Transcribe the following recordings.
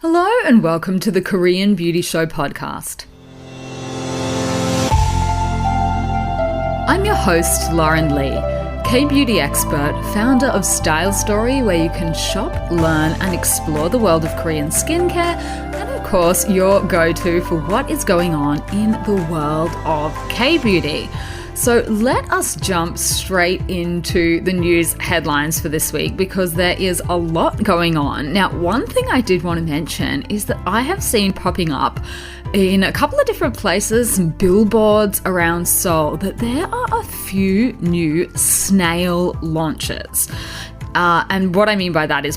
Hello and welcome to the Korean Beauty Show podcast. I'm your host, Lauren Lee, K-beauty expert, founder of Style Story, where you can shop, learn and explore the world of Korean skincare, and of course your go-to for what is going on in the world of K-beauty. So let us jump straight into the news headlines for this week because there is a lot going on. Now, one thing I did want to mention is that I have seen popping up in a couple of different places, some billboards around Seoul, that there are a few new Snail launches. And what I mean by that is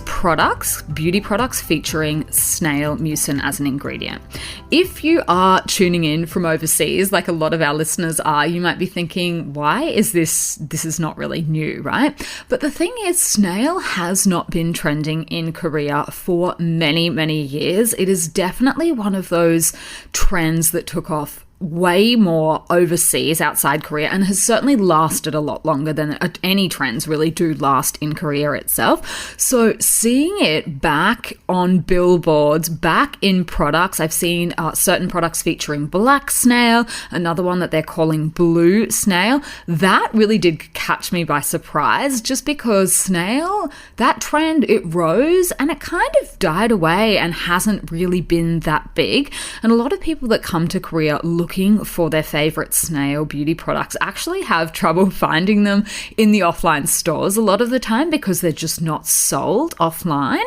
beauty products featuring snail mucin as an ingredient. If you are tuning in from overseas, like a lot of our listeners are, you might be thinking, why is this is not really new, right? But the thing is, snail has not been trending in Korea for many, many years. It is definitely one of those trends that took off way more overseas outside Korea and has certainly lasted a lot longer than any trends really do last in Korea itself. So seeing it back on billboards, back in products, I've seen certain products featuring black snail, another one that they're calling blue snail. That really did catch me by surprise just because snail, that trend, it rose and it kind of died away and hasn't really been that big. And a lot of people that come to Korea looking for their favorite snail beauty products actually have trouble finding them in the offline stores a lot of the time because they're just not sold offline.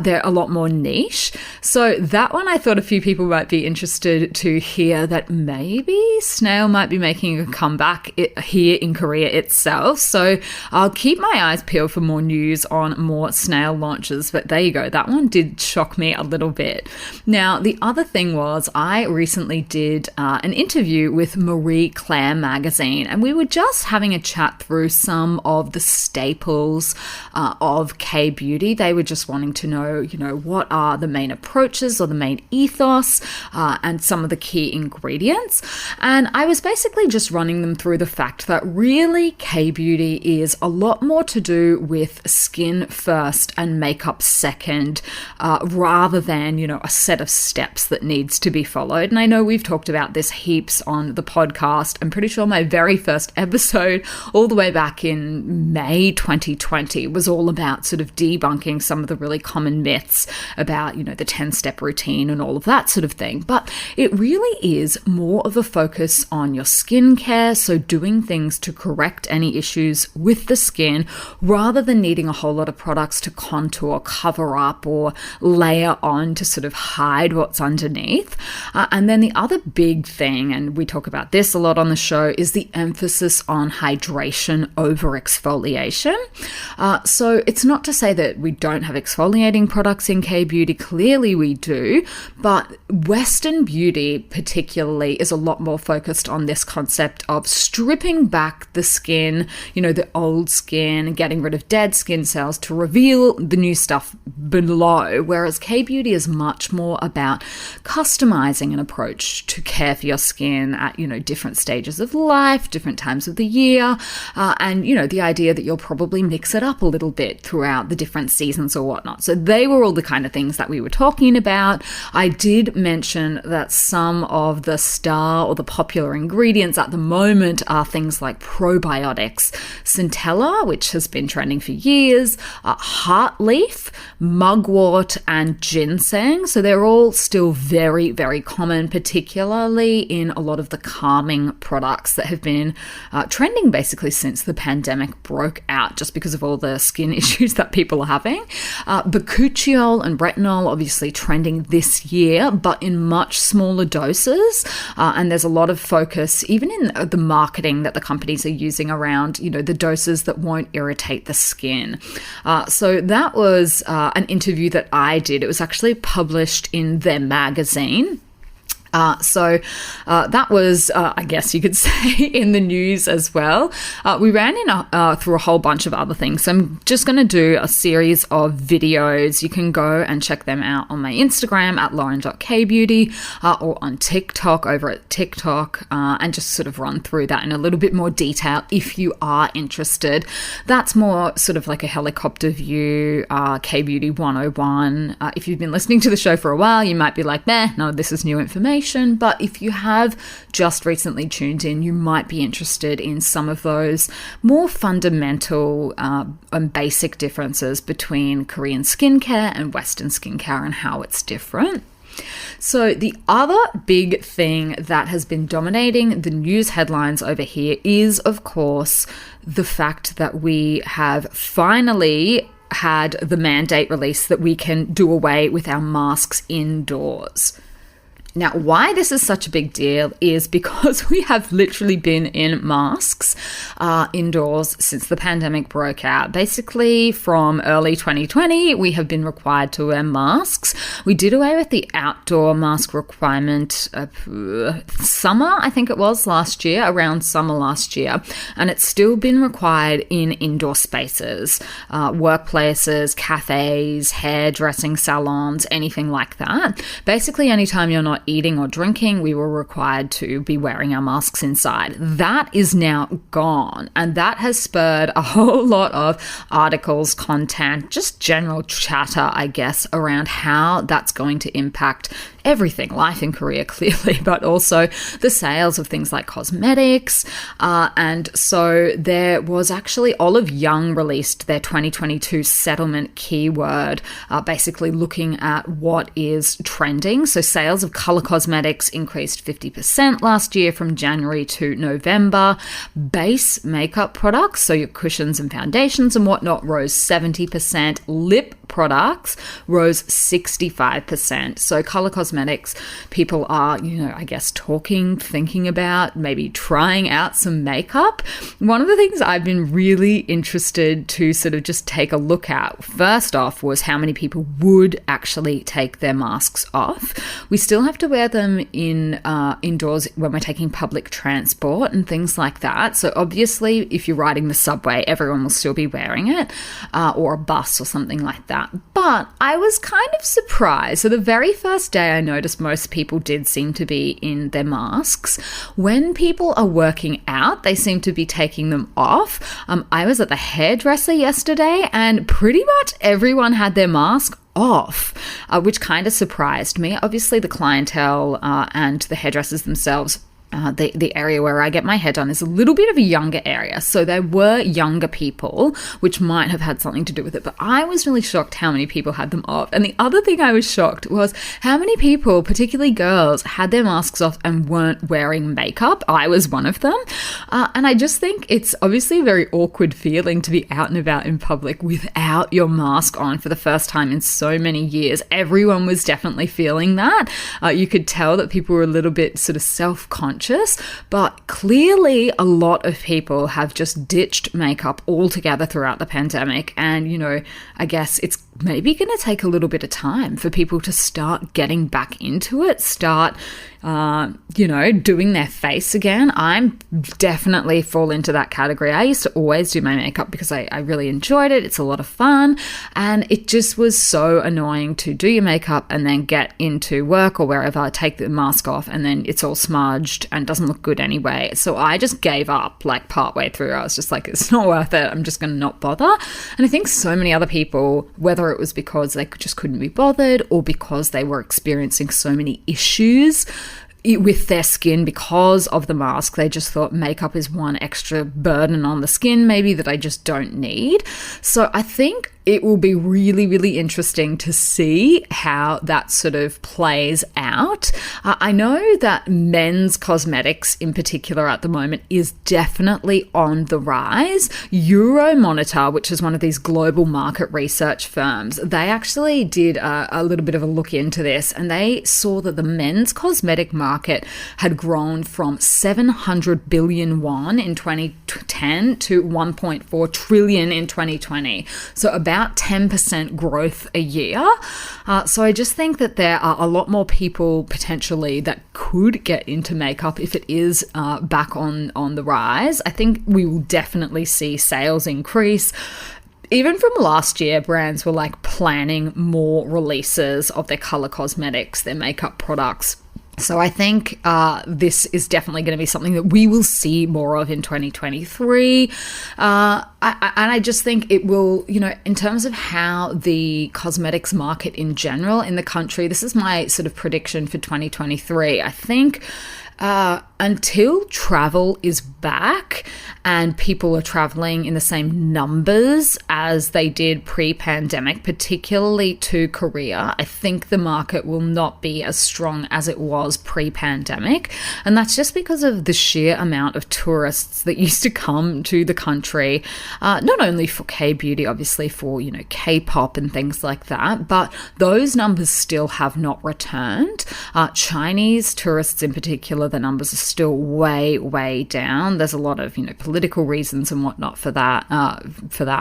They're a lot more niche. So that one I thought a few people might be interested to hear that maybe snail might be making a comeback here in Korea itself. So I'll keep my eyes peeled for more news on more snail launches. But there you go. That one did shock me a little bit. Now, the other thing was I recently did an interview with Marie Claire magazine, and we were just having a chat through some of the staples of K-beauty. They were just wanting to know, what are the main approaches or the main ethos and some of the key ingredients. And I was basically just running them through the fact that really K-beauty is a lot more to do with skin first and makeup second, rather than, a set of steps that needs to be followed. And I know we've talked about this heaps on the podcast. I'm pretty sure my very first episode all the way back in May 2020 was all about sort of debunking some of the really common myths about, the 10-step routine and all of that sort of thing. But it really is more of a focus on your skincare, so doing things to correct any issues with the skin rather than needing a whole lot of products to contour, cover up or layer on to sort of hide what's underneath. And then the other big thing, and we talk about this a lot on the show, is the emphasis on hydration over exfoliation. So it's not to say that we don't have exfoliating products in K-beauty. Clearly we do, but Western beauty particularly is a lot more focused on this concept of stripping back the skin, the old skin, and getting rid of dead skin cells to reveal the new stuff below, whereas K-beauty is much more about customizing an approach to care for your skin at, different stages of life, different times of the year, and, the idea that you'll probably mix it up a little bit throughout the different seasons or whatnot. So they were all the kind of things that we were talking about. I did mention that some of the star or the popular ingredients at the moment are things like probiotics, centella, which has been trending for years, heart leaf, mugwort, and ginseng. So they're all still very, very common, particularly in a lot of the calming products that have been trending basically since the pandemic broke out, just because of all the skin issues that people are having. Bakuchiol and retinol obviously trending this year, but in much smaller doses. And there's a lot of focus, even in the marketing that the companies are using around, the doses that won't irritate the skin. So that was an interview that I did. It was actually published in their magazine. That was, I guess you could say, in the news as well. We ran through a whole bunch of other things. So I'm just going to do a series of videos. You can go and check them out on my Instagram at lauren.kbeauty or on TikTok over at TikTok and just sort of run through that in a little bit more detail if you are interested. That's more sort of like a helicopter view, Kbeauty 101. If you've been listening to the show for a while, you might be like, no, this is new information. But if you have just recently tuned in, you might be interested in some of those more fundamental and basic differences between Korean skincare and Western skincare and how it's different. So the other big thing that has been dominating the news headlines over here is, of course, the fact that we have finally had the mandate release that we can do away with our masks indoors. Now, why this is such a big deal is because we have literally been in masks indoors since the pandemic broke out. Basically, from early 2020, we have been required to wear masks. We did away with the outdoor mask requirement summer, I think it was last year, around summer last year. And it's still been required in indoor spaces, workplaces, cafes, hairdressing salons, anything like that. Basically, anytime you're not eating or drinking, we were required to be wearing our masks inside. That is now gone, and that has spurred a whole lot of articles, content, just general chatter, I guess, around how that's going to impact everything, life in Korea, clearly, but also the sales of things like cosmetics. And so there was actually Olive Young released their 2022 settlement keyword, basically looking at what is trending. So sales of color cosmetics increased 50% last year from January to November. Base makeup products, so your cushions and foundations and whatnot, rose 70%. Lip products rose 65%. So color cosmetics, people are, I guess thinking about maybe trying out some makeup. One of the things I've been really interested to sort of just take a look at, first off, was how many people would actually take their masks off. We still have to wear them indoors when we're taking public transport and things like that. So obviously, if you're riding the subway, everyone will still be wearing it, or a bus or something like that. But I was kind of surprised. So the very first day I noticed most people did seem to be in their masks. When people are working out, they seem to be taking them off. I was at the hairdresser yesterday and pretty much everyone had their mask off, which kind of surprised me. Obviously, the clientele and the hairdressers themselves, the area where I get my hair done is a little bit of a younger area. So there were younger people, which might have had something to do with it. But I was really shocked how many people had them off. And the other thing I was shocked was how many people, particularly girls, had their masks off and weren't wearing makeup. I was one of them. And I just think it's obviously a very awkward feeling to be out and about in public without your mask on for the first time in so many years. Everyone was definitely feeling that. You could tell that people were a little bit sort of self-conscious. But clearly a lot of people have just ditched makeup altogether throughout the pandemic. And, I guess it's maybe going to take a little bit of time for people to start getting back into it, start, doing their face again. I'm definitely fall into that category. I used to always do my makeup because I really enjoyed it. It's a lot of fun. And it just was so annoying to do your makeup and then get into work or wherever, take the mask off, and then it's all smudged and doesn't look good anyway. So I just gave up like partway through. I was just like, it's not worth it. I'm just going to not bother. And I think so many other people, whether it was because they just couldn't be bothered or because they were experiencing so many issues with their skin because of the mask, they just thought makeup is one extra burden on the skin maybe that I just don't need. So I think it will be really, really interesting to see how that sort of plays out. I know that men's cosmetics in particular at the moment is definitely on the rise. Euromonitor, which is one of these global market research firms, they actually did a little bit of a look into this, and they saw that the men's cosmetic market had grown from 700 billion won in 2010 to 1.4 trillion in 2020. So about about 10% growth a year. So I just think that there are a lot more people potentially that could get into makeup if it is back on the rise. I think we will definitely see sales increase. Even from last year, brands were like planning more releases of their color cosmetics, their makeup products. So I think this is definitely going to be something that we will see more of in 2023. And I just think it will, in terms of how the cosmetics market in general in the country, this is my sort of prediction for 2023. I think until travel is back and people are traveling in the same numbers as they did pre-pandemic, particularly to Korea, I think the market will not be as strong as it was pre-pandemic. And that's just because of the sheer amount of tourists that used to come to the country, not only for Kbeauty, obviously for, K-pop and things like that, but those numbers still have not returned. Chinese tourists in particular, the numbers are still way, way down. There's a lot of, political reasons and whatnot for that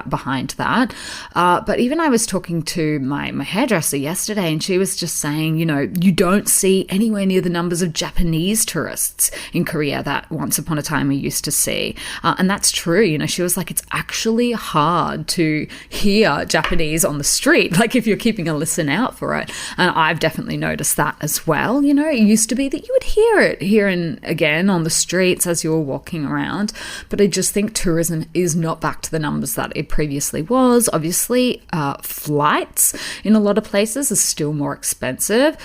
behind that. But even I was talking to my hairdresser yesterday, and she was just saying, you don't see anywhere near the numbers of Japanese tourists in Korea that once upon a time we used to see. And that's true. She was like, it's actually hard to hear Japanese on the street, like if you're keeping a listen out for it. And I've definitely noticed that as well. It used to be that you would hear it here and again on the streets as you were walking around. But I just think tourism is not back to the numbers that it previously was. Obviously, flights in a lot of places are still more expensive.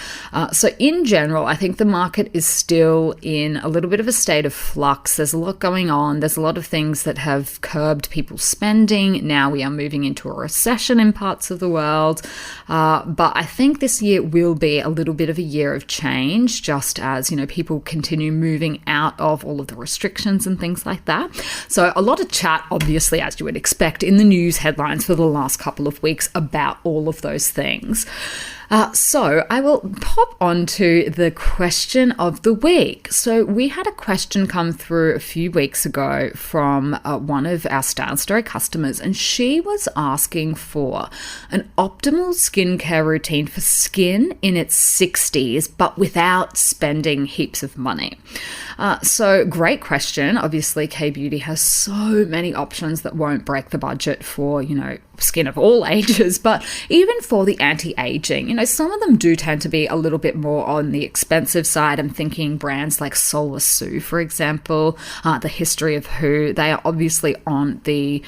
So in general, I think the market is still in a little bit of a state of flux. There's a lot going on. There's a lot of things that have curbed people's spending. Now we are moving into a recession in parts of the world. But I think this year will be a little bit of a year of change, just as, people continue moving out of all of the restrictions and things like that. So a lot of chat, obviously, as you would expect, in the news headlines for the last couple of weeks about all of those things. So I will pop on to the question of the week. So we had a question come through a few weeks ago from one of our Style Story customers, and she was asking for an optimal skincare routine for skin in its 60s, but without spending heaps of money. So great question. Obviously, Kbeauty has so many options that won't break the budget for, skin of all ages, but even for the anti-aging, some of them do tend to be a little bit more on the expensive side. I'm thinking brands like Solar Sue, for example, the History of Who. They are obviously on the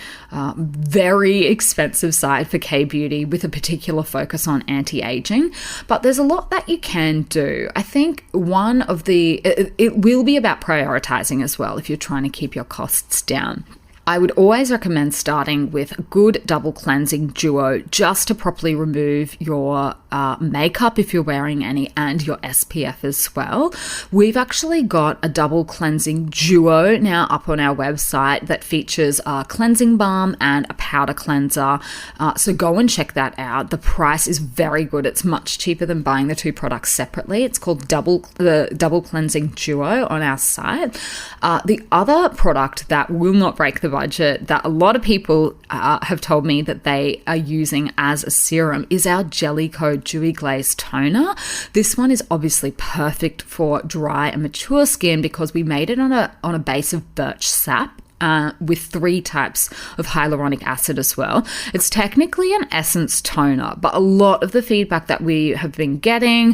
very expensive side for Kbeauty with a particular focus on anti-aging, but there's a lot that you can do. I think it will be about prioritizing as well if you're trying to keep your costs down. I would always recommend starting with a good double cleansing duo just to properly remove your makeup if you're wearing any and your SPF as well. We've actually got a double cleansing duo now up on our website that features a cleansing balm and a powder cleanser. So go and check that out. The price is very good. It's much cheaper than buying the two products separately. It's called the double cleansing duo on our site. The other product that will not break the budget that a lot of people have told me that they are using as a serum is our Jellyco Dewy Glaze toner. This one is obviously perfect for dry and mature skin because we made it on a base of birch sap. With 3 types of hyaluronic acid as well. It's technically an essence toner, but a lot of the feedback that we have been getting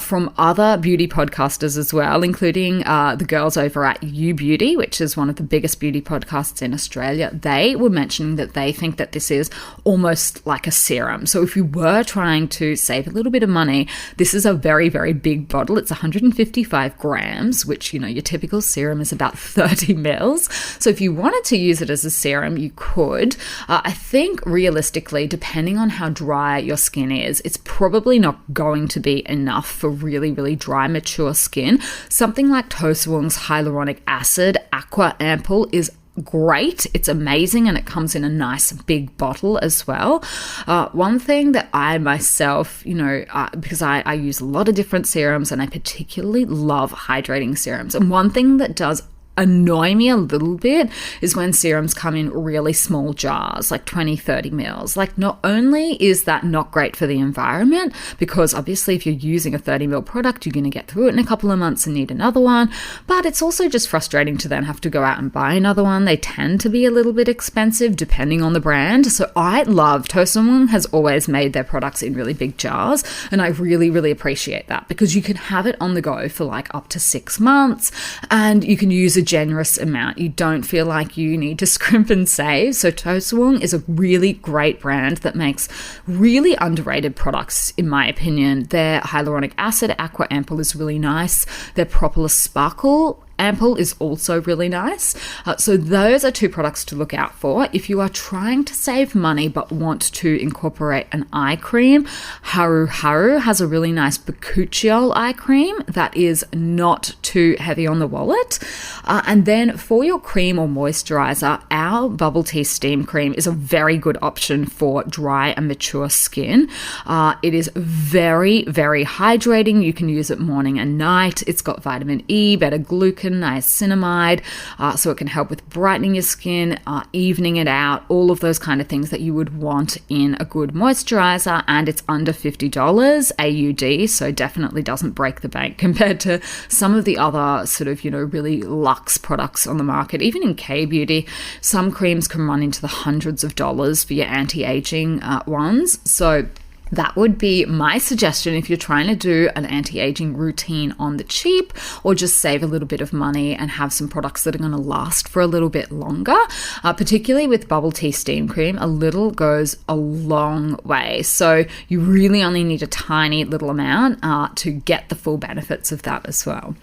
from other beauty podcasters as well, including the girls over at Beauty, which is one of the biggest beauty podcasts in Australia, they were mentioning that they think that this is almost like a serum. So if you were trying to save a little bit of money, this is a very, very big bottle. It's 155 grams, which, your typical serum is about 30 mils. So if you wanted to use it as a serum, you could. I think realistically, depending on how dry your skin is, it's probably not going to be enough for really, really dry, mature skin. Something like Tosawoong's hyaluronic acid Aqua Ampoule is great. It's amazing, and it comes in a nice big bottle as well. One thing that I myself, because I use a lot of different serums and I particularly love hydrating serums, and one thing that does annoy me a little bit is when serums come in really small jars, like 20, 30 mils. Like, not only is that not great for the environment, because obviously if you're using a 30 mil product, you're going to get through it in a couple of months and need another one, but it's also just frustrating to then have to go out and buy another one. They tend to be a little bit expensive depending on the brand. So I love Toastwong has always made their products in really big jars, and I really, really appreciate that, because you can have it on the go for like up to 6 months, and you can use a generous amount. You don't feel like you need to scrimp and save. So Toastwong is a really great brand that makes really underrated products, in my opinion. Their hyaluronic acid aqua ampoule is really nice. Their propolis sparkle ampoule is also really nice. So those are 2 products to look out for. If you are trying to save money but want to incorporate an eye cream, Haru Haru has a really nice bakuchiol eye cream that is not too heavy on the wallet. And then for your cream or moisturizer, our bubble tea steam cream is a very good option for dry and mature skin. It is very, very hydrating. You can use it morning and night. It's got vitamin E, beta-glucan, niacinamide, so it can help with brightening your skin, evening it out, all of those kind of things that you would want in a good moisturizer. And it's under $50 AUD, so definitely doesn't break the bank compared to some of the other sort of, really luxe products on the market. Even in Kbeauty, some creams can run into the hundreds of dollars for your anti-aging ones. So that would be my suggestion if you're trying to do an anti-aging routine on the cheap, or just save a little bit of money and have some products that are going to last for a little bit longer. Particularly with bubble tea steam cream, a little goes a long way. So you really only need a tiny little amount to get the full benefits of that as well.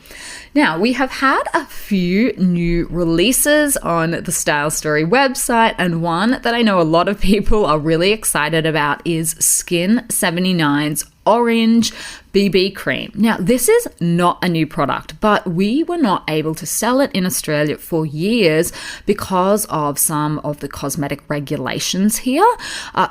Now, we have had a few new releases on the Style Story website, and one that I know a lot of people are really excited about is Skin 79's Orange BB cream. Now, this is not a new product, but we were not able to sell it in Australia for years because of some of the cosmetic regulations here.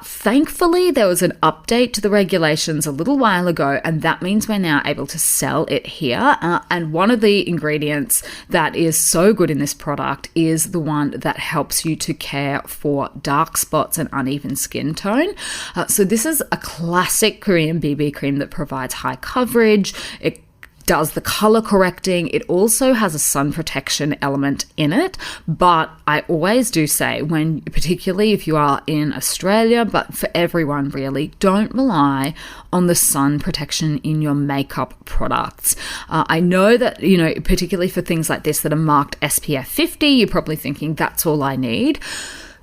Thankfully, there was an update to the regulations a little while ago, and that means we're now able to sell it here. And one of the ingredients that is so good in this product is the one that helps you to care for dark spots and uneven skin tone. So this is a classic Korean BB cream that provides high coverage. It does the color correcting. It also has a sun protection element in it, but I always do say, when, particularly if you are in Australia, but for everyone really, don't rely on the sun protection in your makeup products. I know that, particularly for things like this that are marked SPF 50, you're probably thinking that's all I need.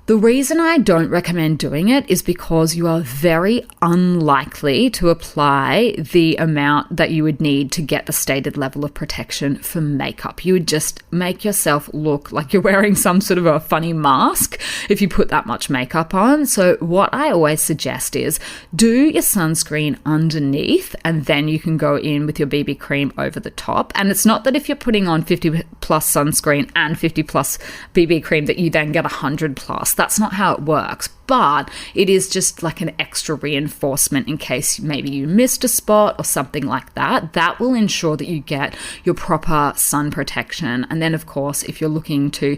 The reason I don't recommend doing it is because you are very unlikely to apply the amount that you would need to get the stated level of protection for makeup. You would just make yourself look like you're wearing some sort of a funny mask if you put that much makeup on. So what I always suggest is do your sunscreen underneath, and then you can go in with your BB cream over the top. And it's not that if you're putting on 50 plus sunscreen and 50 plus BB cream that you then get 100 plus. That's not how it works, but it is just like an extra reinforcement in case maybe you missed a spot or something like that. That will ensure that you get your proper sun protection. And then, of course, if you're looking to,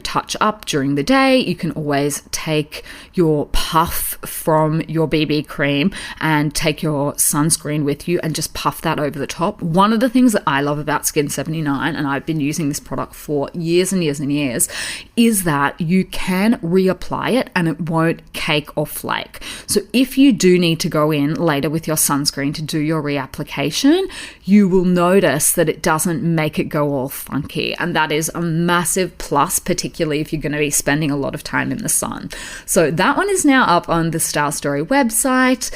touch up during the day, you can always take your puff from your BB cream and take your sunscreen with you and just puff that over the top. One of the things that I love about Skin 79, and I've been using this product for years and years and years, is that you can reapply it and it won't cake or flake. So if you do need to go in later with your sunscreen to do your reapplication, you will notice that it doesn't make it go all funky. And that is a massive plus, particularly if you're going to be spending a lot of time in the sun. So that one is now up on the Style Story website.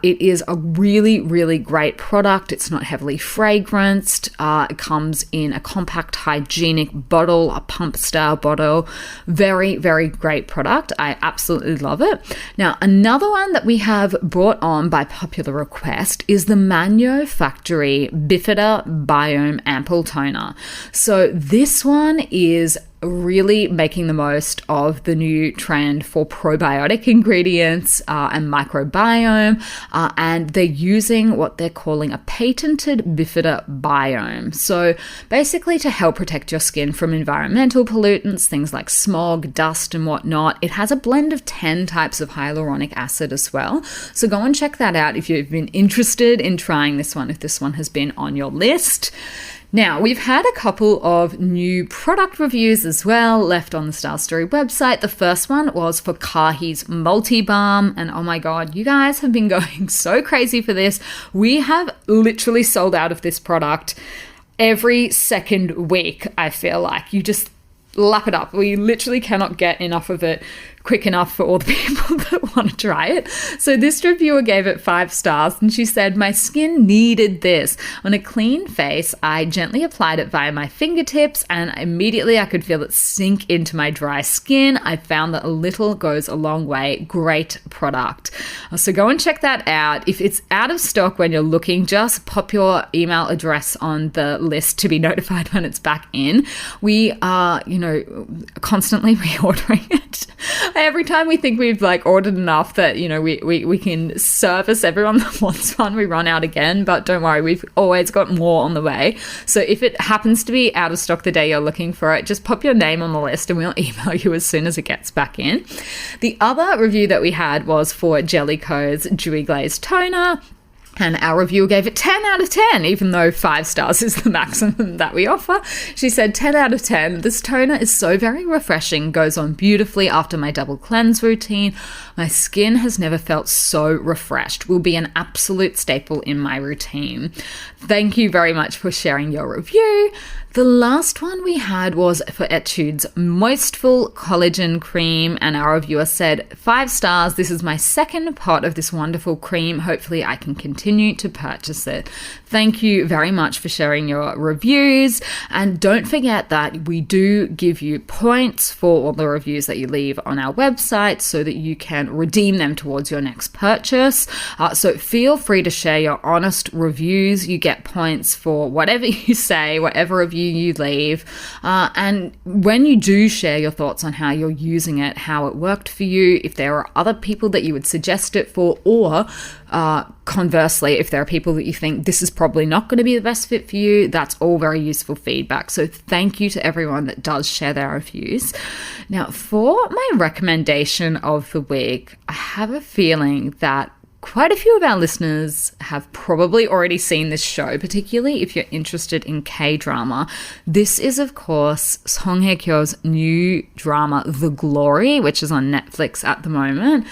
It is a really, really great product. It's not heavily fragranced. It comes in a compact, hygienic bottle, a pump style bottle. Very, very great product. I absolutely love it. Now, another one that we have brought on by popular request is the Manyo Factory Bifida Biome Ampoule Toner. So this one is really making the most of the new trend for probiotic ingredients and microbiome, and they're using what they're calling a patented Bifida biome. So basically to help protect your skin from environmental pollutants, things like smog, dust and whatnot. It has a blend of 10 types of hyaluronic acid as well. So go and check that out if you've been interested in trying this one, if this one has been on your list. Now, we've had a couple of new product reviews as well left on the Style Story website. The first one was for Kahi's Multi-Balm, and oh my god, you guys have been going so crazy for this. We have literally sold out of this product every second week, I feel like. You just lap it up. We literally cannot get enough of it quick enough for all the people that want to try it. So this reviewer gave it 5 stars and she said, "My skin needed this. On a clean face, I gently applied it via my fingertips and immediately I could feel it sink into my dry skin. I found that a little goes a long way. Great product." So go and check that out. If it's out of stock when you're looking, just pop your email address on the list to be notified when it's back in. We are, constantly reordering it. Every time we think we've ordered enough that, we can service everyone that wants one, we run out again. But don't worry, we've always got more on the way. So if it happens to be out of stock the day you're looking for it, just pop your name on the list and we'll email you as soon as it gets back in. The other review that we had was for Jellicoe's Dewy Glaze Toner. And our reviewer gave it 10 out of 10, even though 5 stars is the maximum that we offer. She said, 10 out of 10. This toner is so very refreshing, goes on beautifully after my double cleanse routine. My skin has never felt so refreshed. Will be an absolute staple in my routine. Thank you very much for sharing your review. The last one we had was for Etude's Moistfull Collagen Cream, and our reviewer said, 5 stars. This is my second pot of this wonderful cream. Hopefully I can continue to purchase it. Thank you very much for sharing your reviews. And don't forget that we do give you points for all the reviews that you leave on our website so that you can redeem them towards your next purchase. So feel free to share your honest reviews. You get points for whatever you say, whatever review you leave. And when you do share your thoughts on how you're using it, how it worked for you, if there are other people that you would suggest it for, or conversely, if there are people that you think this is probably not going to be the best fit for you, that's all very useful feedback. So thank you to everyone that does share their reviews. Now, for my recommendation of the week, I have a feeling that quite a few of our listeners have probably already seen this show, particularly if you're interested in K-drama. This is, of course, Song Hye Kyo's new drama, The Glory, which is on Netflix at the moment.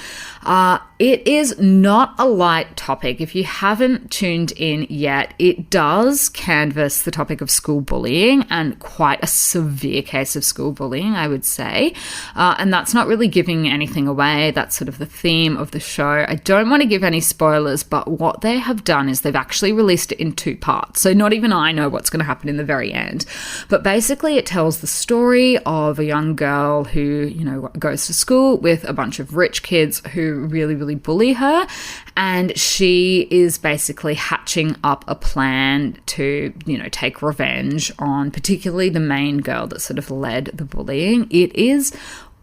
It is not a light topic. If you haven't tuned in yet, it does canvass the topic of school bullying, and quite a severe case of school bullying, I would say. And that's not really giving anything away. That's sort of the theme of the show. I don't want to give any spoilers, but what they have done is they've actually released it in 2 parts. So not even I know what's going to happen in the very end. But basically it tells the story of a young girl who, goes to school with a bunch of rich kids who really, really bully her. And she is basically hatching up a plan to, take revenge on particularly the main girl that sort of led the bullying. It is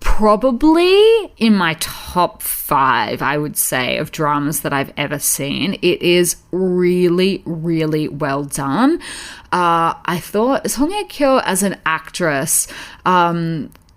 probably in my top 5, I would say, of dramas that I've ever seen. It is really, really well done. I thought Song Hye Kyo as an actress,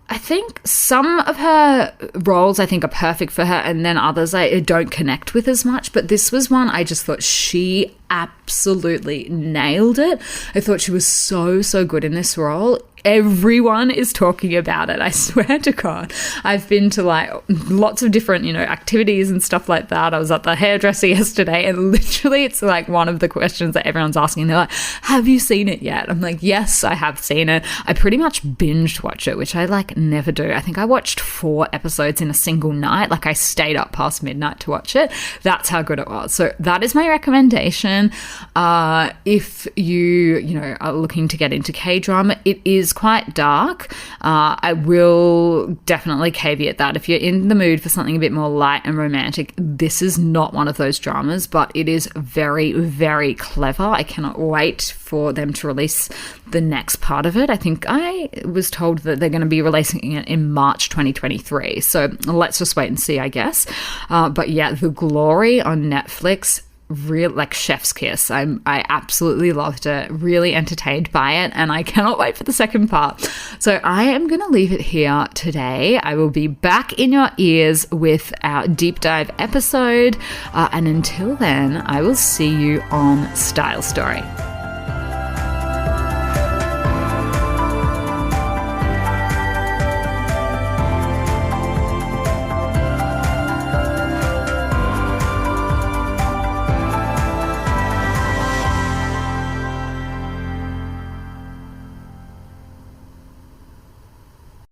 I think some of her roles are perfect for her, and then others I don't connect with as much. But this was one I just thought she absolutely nailed it. I thought she was so good in this role. Everyone is talking about it, I swear to God. I've been to lots of different, activities and stuff like that. I was at the hairdresser yesterday and literally it's one of the questions that everyone's asking. They're like, have you seen it yet? I'm like, yes, I have seen it. I pretty much binged watch it, which I never do. I think I watched 4 episodes in a single night. I stayed up past midnight to watch it. That's how good it was. So that is my recommendation. Collagen. If you are looking to get into K-drama, it is quite dark. I will definitely caveat that. If you're in the mood for something a bit more light and romantic, this is not one of those dramas, but it is very, very clever. I cannot wait for them to release the next part of it. I think I was told that they're going to be releasing it in March 2023. So let's just wait and see, I guess. But yeah, The Glory on Netflix, real like chef's kiss. I absolutely loved it, really entertained by it, and I cannot wait for the second part. So I am going to leave it here today. I will be back in your ears with our deep dive episode, and until then, I will see you on Style Story.